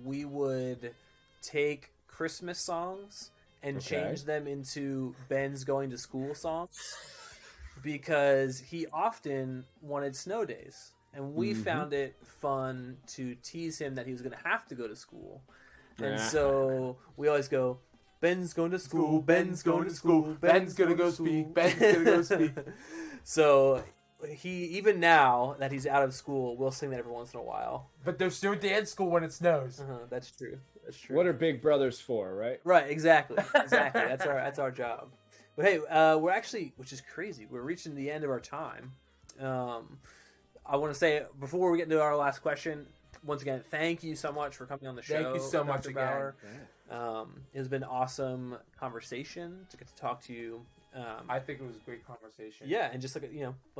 we would take Christmas songs and change them into Ben's going to school songs, because he often wanted snow days, and we found it fun to tease him that he was going to have to go to school. And so we always go, Ben's going to school, Ben's going to school, Ben's going to go speak, Ben's going to go speak. So he, even now that he's out of school, will sing that every once in a while. But there's still dance school when it snows. That's true. What are big brothers for, right? Right, exactly. That's our job. But hey, we're actually, which is crazy, we're reaching the end of our time. I want to say, before we get into our last question, once again, thank you so much for coming on the show. Thank you so much again. Bauer. It has been an awesome conversation to get to talk to you. I think it was a great conversation. Yeah, and just like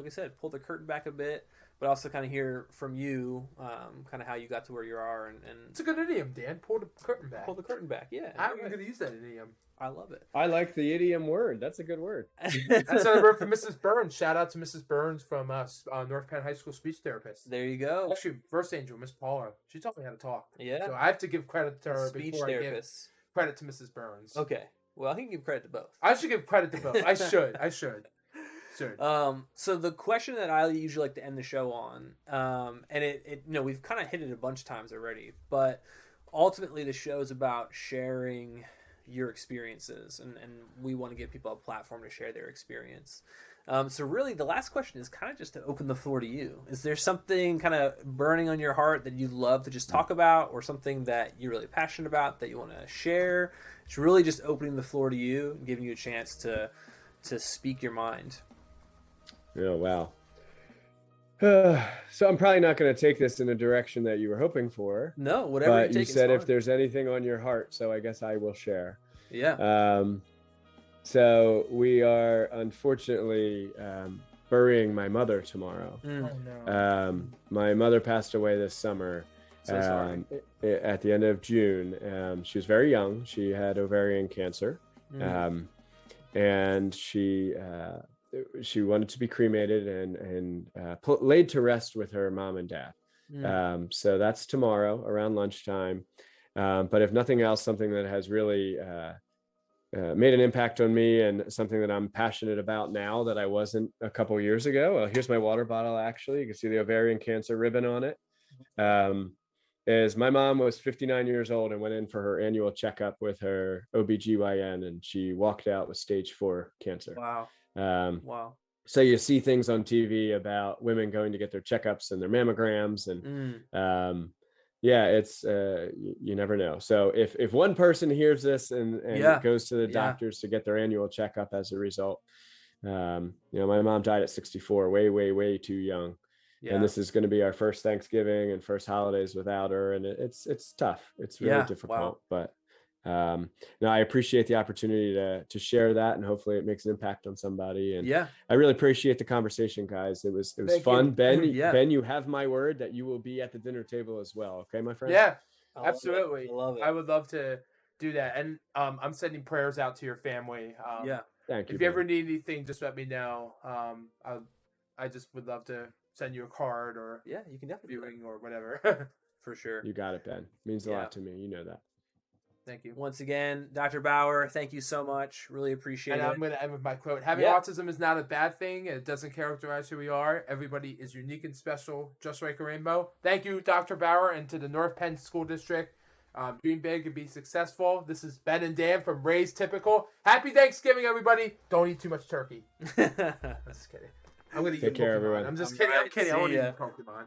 I said, pull the curtain back a bit, but also kind of hear from you, kind of how you got to where you are. And it's a good idiom, Dan. Pull the curtain back. Pull the curtain back. Yeah, I'm going to use that idiom. I love it. I like the idiom word. That's a good word. That's what I wrote for Mrs. Burns. Shout out to Mrs. Burns from North Penn High School speech therapist. There you go. Actually, first angel, Miss Paula. She taught me how to talk. Yeah. So I have to give credit to her speech before therapist. I give credit to Mrs. Burns. Okay. Well, I can give credit to both. I should give credit to both. I should. So the question that I usually like to end the show on, and it we've kind of hit it a bunch of times already, but ultimately the show is about sharing your experiences, and we want to give people a platform to share their experience. So really the last question is kind of just to open the floor to you. Is there something kind of burning on your heart that you'd love to just talk about, or something that you're really passionate about that you want to share? It's really just opening the floor to you and giving you a chance to speak your mind. Oh, wow. So I'm probably not going to take this in a direction that you were hoping for. No, whatever but you said if there's anything on your heart, so I guess I will share. Yeah. So we are unfortunately burying my mother tomorrow. Oh, no. My mother passed away this summer. So sorry. At the end of June. She was very young. She had ovarian cancer. And she wanted to be cremated and laid to rest with her mom and dad. So that's tomorrow around lunchtime. But if nothing else, something that has really made an impact on me, and something that I'm passionate about now that I wasn't a couple years ago. Well, here's my water bottle, actually. You can see the ovarian cancer ribbon on it. Is my mom was 59 years old and went in for her annual checkup with her OBGYN, and she walked out with stage 4 cancer. Wow. Wow. So you see things on TV about women going to get their checkups and their mammograms, and it's you never know. So if one person hears this and goes to the doctors to get their annual checkup as a result, my mom died at 64, way too young. Yeah. And this is going to be our first Thanksgiving and first holidays without her, and it's tough. It's really difficult, but I appreciate the opportunity to share that, and hopefully it makes an impact on somebody. And I really appreciate the conversation, guys. It was fun. Ben, you have my word that you will be at the dinner table as well. Okay, my friend? Yeah, absolutely. I love it. I would love to do that. And I'm sending prayers out to your family. Thank you. If you ever need anything, just let me know. I just would love to send you a card, or you can definitely viewing or whatever. For sure. You got it, Ben. Means a lot to me. You know that. Thank you. Once again, Dr. Bauer, thank you so much. Really appreciate it. And I'm going to end with my quote. Having autism is not a bad thing. It doesn't characterize who we are. Everybody is unique and special, just like a rainbow. Thank you, Dr. Bauer, and to the North Penn School District. Dream big and be successful. This is Ben and Dan from Razed Typical. Happy Thanksgiving, everybody. Don't eat too much turkey. I'm just kidding. I'm going to eat Take care, everyone. I'm just kidding. I'm kidding. I want to eat Pokemon.